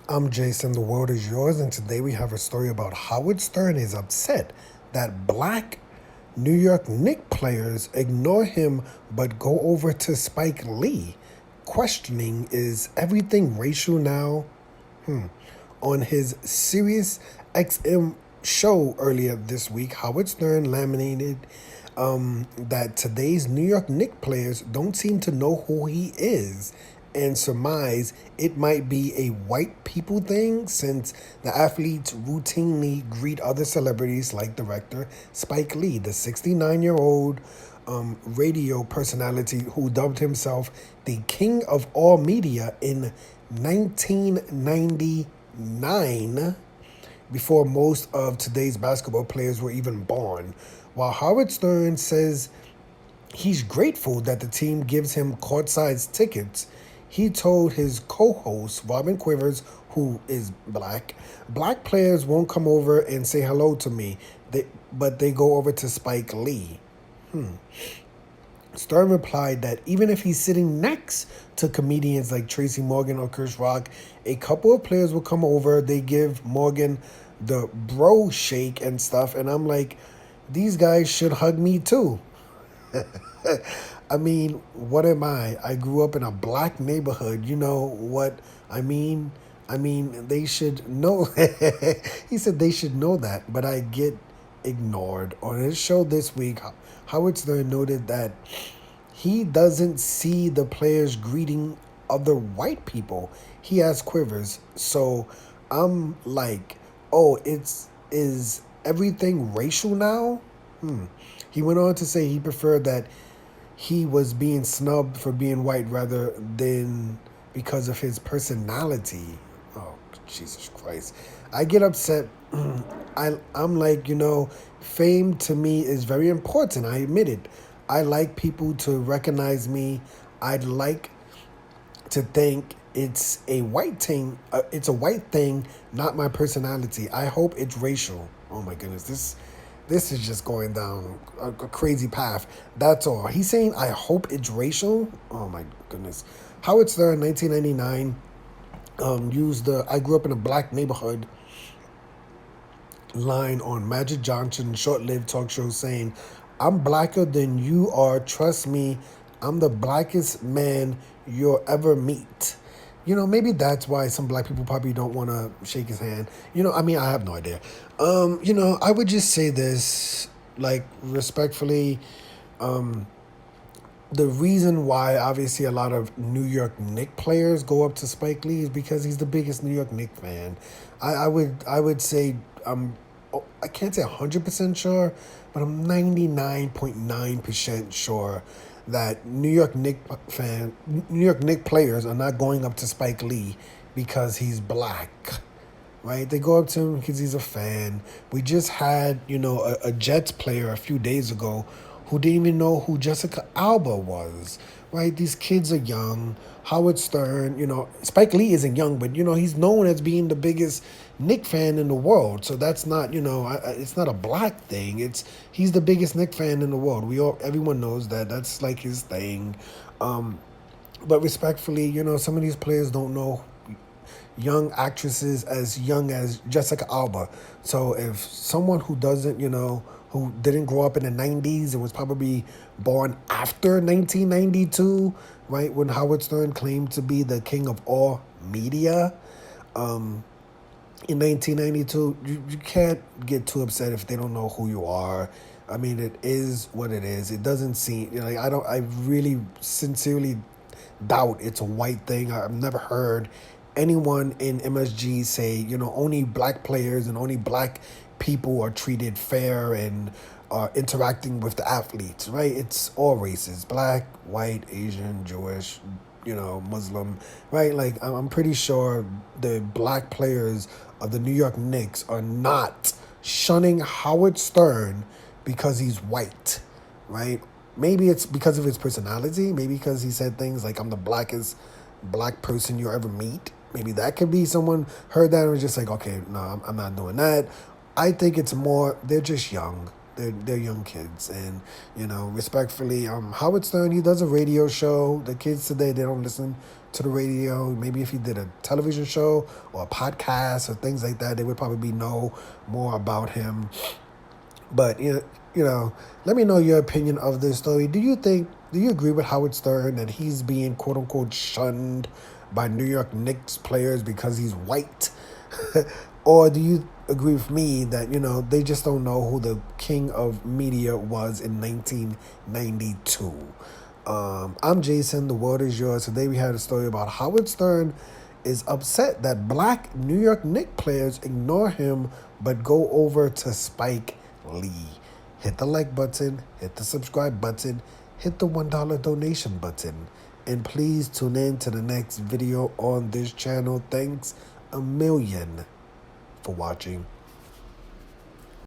I'm Jason, the world is yours, and today we have a story about Howard Stern is upset that black New York Knicks players ignore him but go over to Spike Lee, questioning is everything racial now? On his Sirius XM show earlier this week, Howard Stern laminated that today's New York Knicks players don't seem to know who he is and surmise it might be a white people thing since the athletes routinely greet other celebrities like director Spike Lee, the 69-year-old radio personality who dubbed himself the king of all media in 1999 before most of today's basketball players were even born. While Howard Stern says he's grateful that the team gives him courtside tickets, he told his co-host, Robin Quivers, who is black players won't come over and say hello to me, but they go over to Spike Lee. Stern replied that even if he's sitting next to comedians like Tracy Morgan or Chris Rock, a couple of players will come over. They give Morgan the bro shake and stuff. And I'm like, these guys should hug me too. I mean, what am I? I grew up in a black neighborhood. You know what I mean? They should know. He said they should know that, but I get ignored. On his show this week, Howard Stern noted that he doesn't see the players greeting other white people. He asked Quivers. So I'm like, oh, is everything racial now? He went on to say he preferred that he was being snubbed for being white rather than because of his personality. Oh, Jesus Christ. I get upset. I'm like, fame to me is very important. I admit it. I like people to recognize me. I'd like to think it's a white thing. It's a white thing, not my personality. I hope it's racial. Oh my goodness, this is just going down a crazy path. That's all. He's saying, I hope it's racial. Oh my goodness. Howard Stern, 1999, used the I grew up in a black neighborhood line on Magic Johnson's short-lived talk show saying, I'm blacker than you are. Trust me, I'm the blackest man you'll ever meet. Maybe that's why some black people probably don't want to shake his hand. I have no idea. I would just say this, like, respectfully. The reason why, obviously, a lot of New York Knicks players go up to Spike Lee is because he's the biggest New York Knicks fan. I would say I can't say 100% sure, but I'm 99.9% sure that New York Knicks players are not going up to Spike Lee because he's black, right? They go up to him because he's a fan. We just had, a Jets player a few days ago who didn't even know who Jessica Alba was, right? These kids are young. Howard Stern, Spike Lee isn't young, but, he's known as being the biggest Knicks fan in the world. So that's not, it's not a black thing. He's the biggest Knicks fan in the world. Everyone knows that. That's like his thing. But respectfully, some of these players don't know young actresses as young as Jessica Alba. So if someone who doesn't, who didn't grow up in the 90s and was probably born after 1992, right, when Howard Stern claimed to be the king of all media, in 1992, you can't get too upset if they don't know who you are. I mean, it is what it is. It doesn't seem, I really sincerely doubt it's a white thing. I've never heard anyone in MSG say, only black players and only black people are treated fair and are interacting with the athletes, right? It's all races, black, white, Asian, Jewish, Muslim, right? Like, I'm pretty sure the black players of the New York Knicks are not shunning Howard Stern because he's white, right? Maybe it's because of his personality. Maybe because he said things like, I'm the blackest black person you'll ever meet. Maybe that could be someone heard that and was just like, okay, no, I'm not doing that. I think it's more, they're just young. They're young kids. And, respectfully, Howard Stern, he does a radio show. The kids today, they don't listen to the radio. Maybe if he did a television show or a podcast or things like that, they would probably know more about him. But let me know your opinion of this story. Do you agree with Howard Stern that he's being quote unquote shunned by New York Knicks players because he's white? Or do you agree with me that, they just don't know who the king of media was in 1992? I'm Jason. The world is yours. Today we had a story about Howard Stern is upset that black New York Knicks players ignore him but go over to Spike Lee. Hit the like button, hit the subscribe button, hit the $1 donation button. And please tune in to the next video on this channel. Thanks a million for watching.